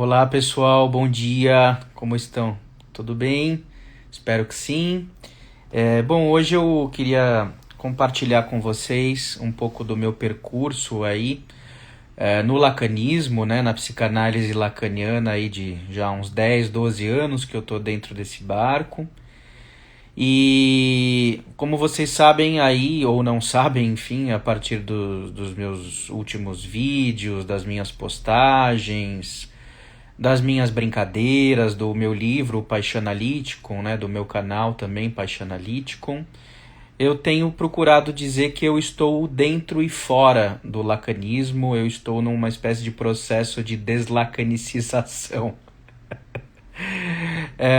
Olá pessoal, bom dia, como estão? Tudo bem? Espero que sim. Bom, hoje eu queria compartilhar com vocês um pouco do meu percurso aí no lacanismo, né, na psicanálise lacaniana aí de já uns 10, 12 anos que eu tô dentro desse barco. E como vocês sabem aí, ou não sabem, enfim, a partir dos meus últimos vídeos, das minhas postagens, das minhas brincadeiras, do meu livro Paixanalyticon, né, do meu canal também Paixanalyticon, eu tenho procurado dizer que eu estou dentro e fora do lacanismo, eu estou numa espécie de processo de deslacanicização.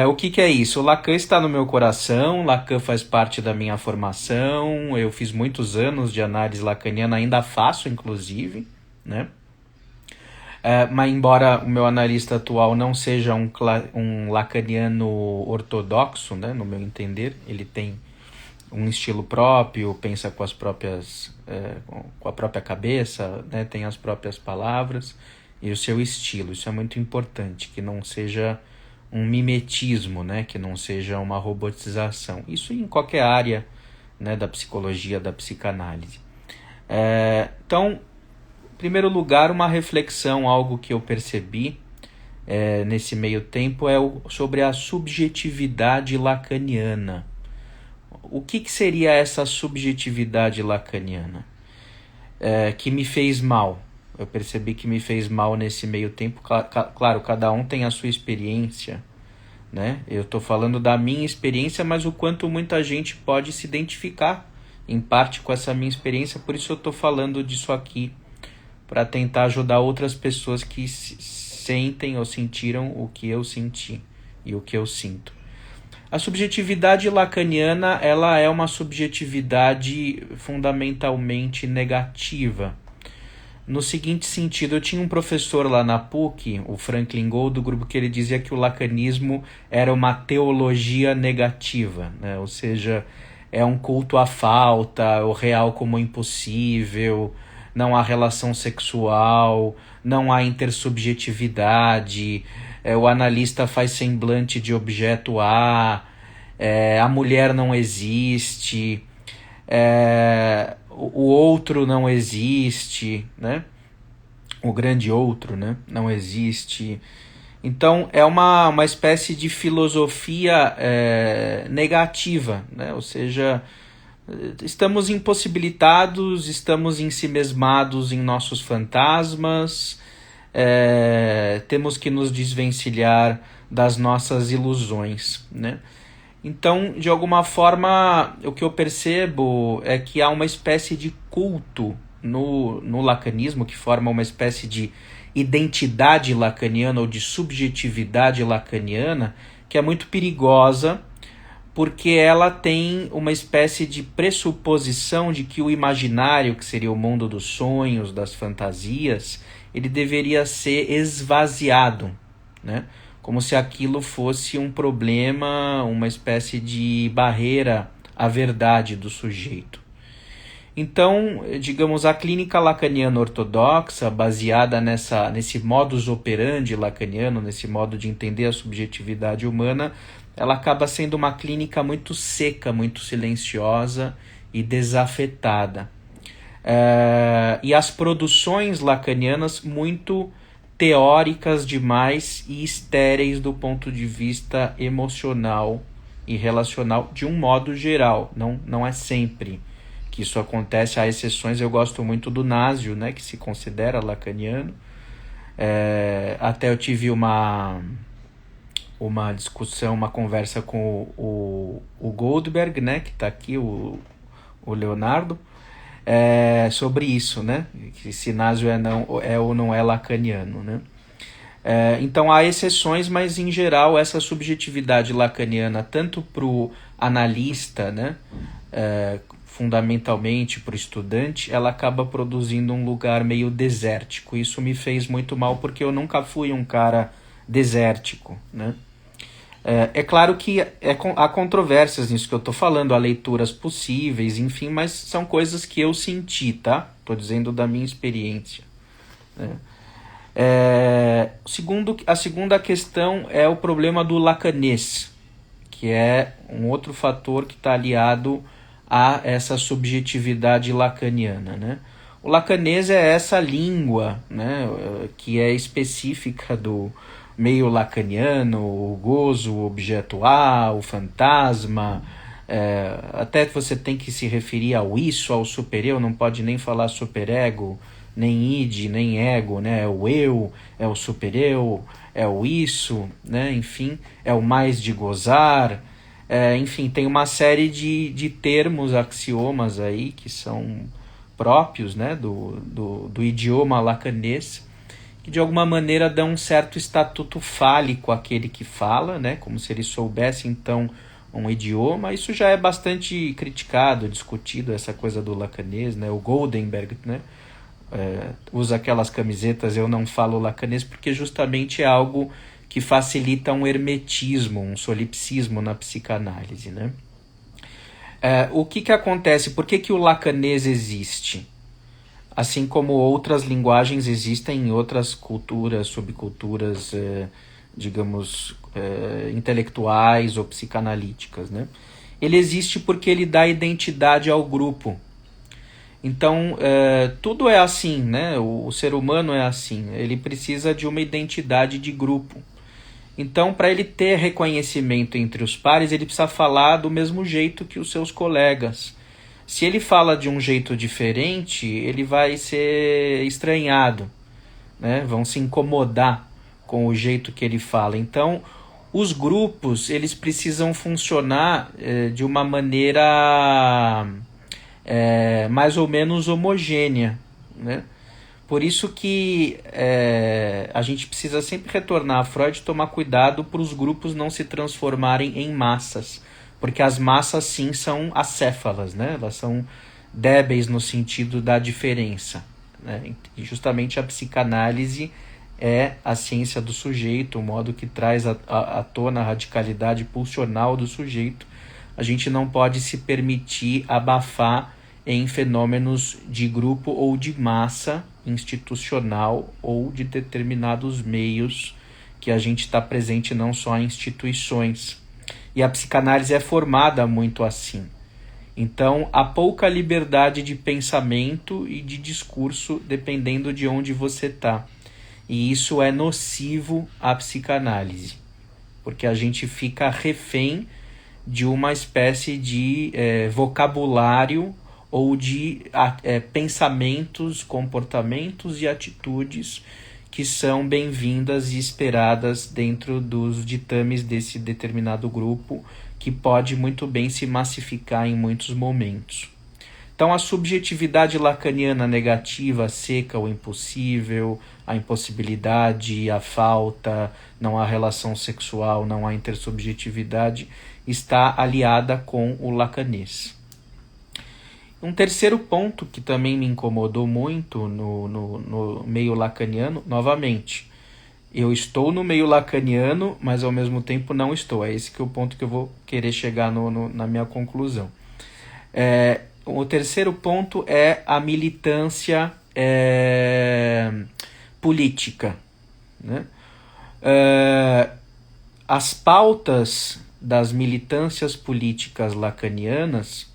O que é isso? O Lacan está no meu coração, Lacan faz parte da minha formação, eu fiz muitos anos de análise lacaniana, ainda faço inclusive, né? Mas embora o meu analista atual não seja um lacaniano ortodoxo, né, no meu entender, ele tem um estilo próprio, pensa com com a própria cabeça, né, tem as próprias palavras e o seu estilo. Isso é muito importante, que não seja um mimetismo, né, que não seja uma robotização. Isso em qualquer área, né, da psicologia, da psicanálise. Então, em primeiro lugar, uma reflexão, algo que eu percebi nesse meio tempo sobre a subjetividade lacaniana. O que seria essa subjetividade lacaniana? Que me fez mal. Eu percebi que me fez mal nesse meio tempo. Claro, cada um tem a sua experiência, né? Eu estou falando da minha experiência, mas o quanto muita gente pode se identificar em parte com essa minha experiência, por isso eu estou falando disso aqui, para tentar ajudar outras pessoas que sentem ou sentiram o que eu senti e o que eu sinto. A subjetividade lacaniana, ela é uma subjetividade fundamentalmente negativa. No seguinte sentido, eu tinha um professor lá na PUC, o Franklin Gold, do grupo, que ele dizia que o lacanismo era uma teologia negativa, né? Ou seja, é um culto à falta, o real como impossível, não há relação sexual, não há intersubjetividade, o analista faz semblante de objeto A, a mulher não existe, o outro não existe, né? O grande outro, né? Não existe. Então é uma espécie de filosofia negativa, né? Ou seja, estamos impossibilitados, estamos ensimesmados em nossos fantasmas, temos que nos desvencilhar das nossas ilusões, né? Então, de alguma forma, o que eu percebo é que há uma espécie de culto no lacanismo, que forma uma espécie de identidade lacaniana ou de subjetividade lacaniana, que é muito perigosa, porque ela tem uma espécie de pressuposição de que o imaginário, que seria o mundo dos sonhos, das fantasias, ele deveria ser esvaziado, né? Como se aquilo fosse um problema, uma espécie de barreira à verdade do sujeito. Então, digamos, a clínica lacaniana ortodoxa, baseada nesse modus operandi lacaniano, nesse modo de entender a subjetividade humana, ela acaba sendo uma clínica muito seca, muito silenciosa e desafetada. E as produções lacanianas muito teóricas demais e estéreis do ponto de vista emocional e relacional, de um modo geral. Não é sempre que isso acontece, há exceções. Eu gosto muito do Nasio, né, que se considera lacaniano. Até eu tive uma discussão, uma conversa com o Goldberg, né, que está aqui, o Leonardo, sobre isso, né, que se Nasio é ou não é lacaniano, né. Então há exceções, mas em geral essa subjetividade lacaniana, tanto para o analista, né, fundamentalmente para o estudante, ela acaba produzindo um lugar meio desértico. Isso me fez muito mal, porque eu nunca fui um cara desértico, né? É claro que há controvérsias nisso que eu estou falando, há leituras possíveis, enfim, mas são coisas que eu senti, tá? Estou dizendo da minha experiência, né? A segunda questão é o problema do lacanês, que é um outro fator que está aliado a essa subjetividade lacaniana, né? O lacanês é essa língua, né, que é específica do meio lacaniano, o gozo, o objeto A, o fantasma, até você tem que se referir ao isso, ao supereu, não pode nem falar superego, nem id, nem ego, né? É o eu, é o supereu, é o isso, né? Enfim, é o mais de gozar, enfim, tem uma série de termos, axiomas aí que são próprios, né, do idioma lacanês, que de alguma maneira dão um certo estatuto fálico àquele que fala, né, como se ele soubesse então um idioma. Isso já é bastante criticado, discutido, essa coisa do lacanês, né, o Goldenberg, né, usa aquelas camisetas "eu não falo lacanês", porque justamente é algo que facilita um hermetismo, um solipsismo na psicanálise, né. O que acontece? Por que o lacanês existe? Assim como outras linguagens existem em outras culturas, subculturas, digamos, intelectuais ou psicanalíticas, né? Ele existe porque ele dá identidade ao grupo. Então, tudo é assim, né? O ser humano é assim. Ele precisa de uma identidade de grupo. Então, para ele ter reconhecimento entre os pares, ele precisa falar do mesmo jeito que os seus colegas. Se ele fala de um jeito diferente, ele vai ser estranhado, né? Vão se incomodar com o jeito que ele fala. Então, os grupos, eles precisam funcionar de uma maneira mais ou menos homogênea, né? Por isso que a gente precisa sempre retornar a Freud e tomar cuidado para os grupos não se transformarem em massas. Porque as massas, sim, são acéfalas, né? Elas são débeis no sentido da diferença, né? E justamente a psicanálise é a ciência do sujeito, o modo que traz à tona a radicalidade pulsional do sujeito. A gente não pode se permitir abafar em fenômenos de grupo ou de massa institucional ou de determinados meios que a gente está presente, não só em instituições. E a psicanálise é formada muito assim. Então, há pouca liberdade de pensamento e de discurso dependendo de onde você está. E isso é nocivo à psicanálise, porque a gente fica refém de uma espécie de vocabulário ou de pensamentos, comportamentos e atitudes que são bem-vindas e esperadas dentro dos ditames desse determinado grupo, que pode muito bem se massificar em muitos momentos. Então, a subjetividade lacaniana negativa, seca, o impossível, a impossibilidade, a falta, não há relação sexual, não há intersubjetividade, está aliada com o lacanês. Um terceiro ponto que também me incomodou muito no meio lacaniano, novamente, eu estou no meio lacaniano, mas ao mesmo tempo não estou. É esse que é o ponto que eu vou querer chegar na minha conclusão. O terceiro ponto é a militância política, né? As pautas das militâncias políticas lacanianas,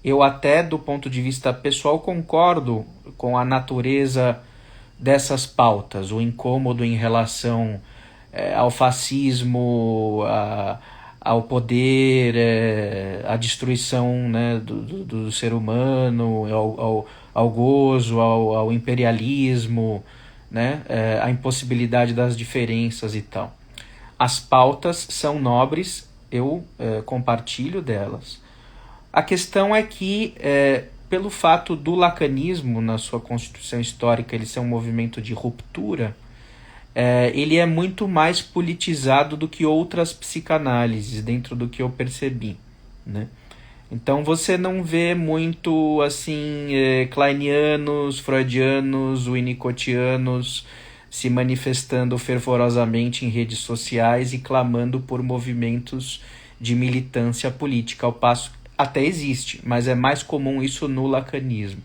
eu até do ponto de vista pessoal concordo com a natureza dessas pautas, o incômodo em relação ao fascismo, ao poder, à destruição, né, do ser humano, ao gozo, ao imperialismo, né, a impossibilidade das diferenças e tal. As pautas são nobres, eu compartilho delas. A questão é que, pelo fato do lacanismo, na sua constituição histórica, ele ser um movimento de ruptura, ele é muito mais politizado do que outras psicanálises, dentro do que eu percebi, né? Então você não vê muito assim kleinianos, freudianos, winnicottianos se manifestando fervorosamente em redes sociais e clamando por movimentos de militância política, ao passo até existe, mas é mais comum isso no lacanismo.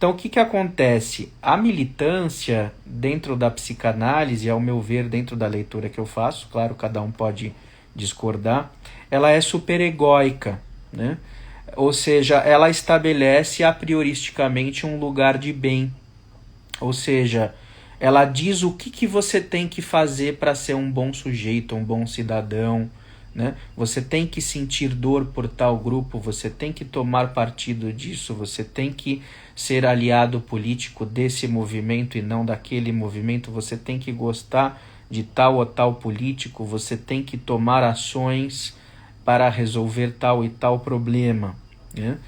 Então, o que acontece? A militância dentro da psicanálise, ao meu ver, dentro da leitura que eu faço, claro, cada um pode discordar, ela é superegóica, né? Ou seja, ela estabelece a prioristicamente um lugar de bem. Ou seja, ela diz o que você tem que fazer para ser um bom sujeito, um bom cidadão, né? Você tem que sentir dor por tal grupo, você tem que tomar partido disso, você tem que ser aliado político desse movimento e não daquele movimento, você tem que gostar de tal ou tal político, você tem que tomar ações para resolver tal e tal problema, né?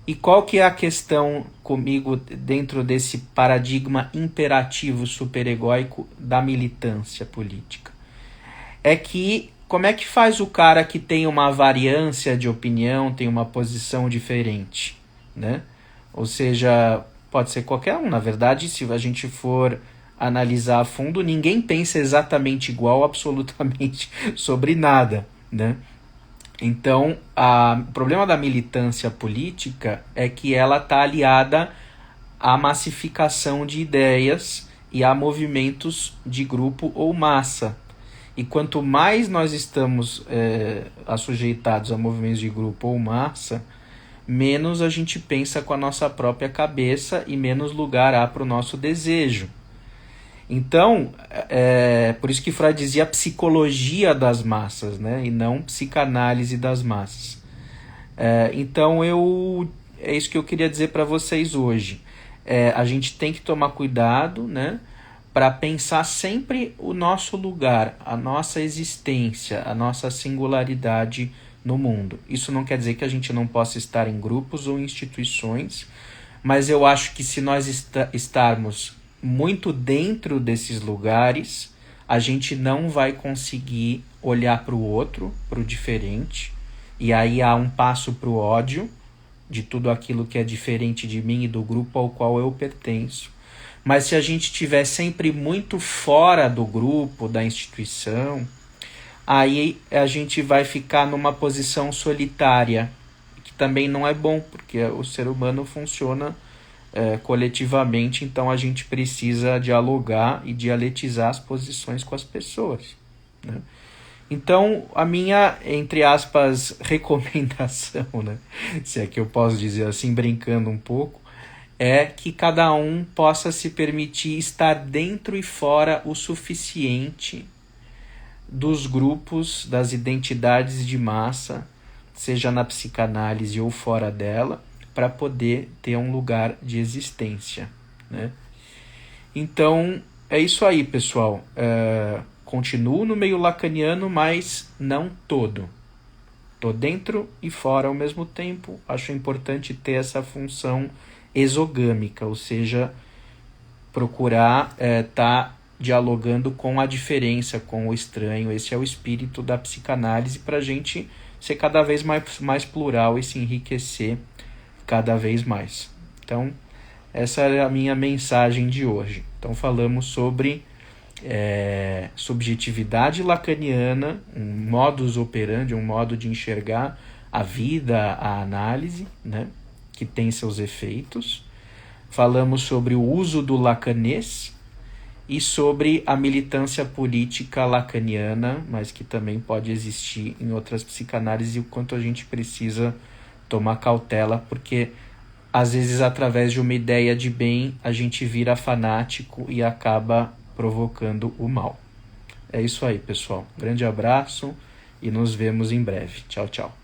E qual que é a questão comigo dentro desse paradigma imperativo superegóico da militância política? É que como é que faz o cara que tem uma variância de opinião, tem uma posição diferente, né? Ou seja, pode ser qualquer um. Na verdade, se a gente for analisar a fundo, ninguém pensa exatamente igual absolutamente sobre nada, né? Então, o problema da militância política é que ela está aliada à massificação de ideias e a movimentos de grupo ou massa. E quanto mais nós estamos assujeitados a movimentos de grupo ou massa, menos a gente pensa com a nossa própria cabeça e menos lugar há para o nosso desejo. Então, por isso que Freud dizia psicologia das massas, né? E não psicanálise das massas. Então, é isso que eu queria dizer para vocês hoje. A gente tem que tomar cuidado, né? Para pensar sempre o nosso lugar, a nossa existência, a nossa singularidade no mundo. Isso não quer dizer que a gente não possa estar em grupos ou instituições, mas eu acho que se nós estarmos muito dentro desses lugares, a gente não vai conseguir olhar para o outro, para o diferente, e aí há um passo para o ódio de tudo aquilo que é diferente de mim e do grupo ao qual eu pertenço. Mas se a gente estiver sempre muito fora do grupo, da instituição, aí a gente vai ficar numa posição solitária, que também não é bom, porque o ser humano funciona coletivamente, então a gente precisa dialogar e dialetizar as posições com as pessoas, né? Então, a minha, entre aspas, recomendação, né? Se é que eu posso dizer assim, brincando um pouco, é que cada um possa se permitir estar dentro e fora o suficiente dos grupos, das identidades de massa, seja na psicanálise ou fora dela, para poder ter um lugar de existência, né? Então, é isso aí, pessoal. Continuo no meio lacaniano, mas não todo. Estou dentro e fora ao mesmo tempo. Acho importante ter essa função exogâmica, ou seja, procurar estar dialogando com a diferença, com o estranho. Esse é o espírito da psicanálise para a gente ser cada vez mais plural e se enriquecer cada vez mais. Então, essa é a minha mensagem de hoje. Então, falamos sobre subjetividade lacaniana, um modus operandi, um modo de enxergar a vida, a análise, né, que tem seus efeitos. Falamos sobre o uso do lacanês e sobre a militância política lacaniana, mas que também pode existir em outras psicanálises, e o quanto a gente precisa tomar cautela, porque às vezes através de uma ideia de bem a gente vira fanático e acaba provocando o mal. É isso aí, pessoal. Grande abraço e nos vemos em breve. Tchau, tchau.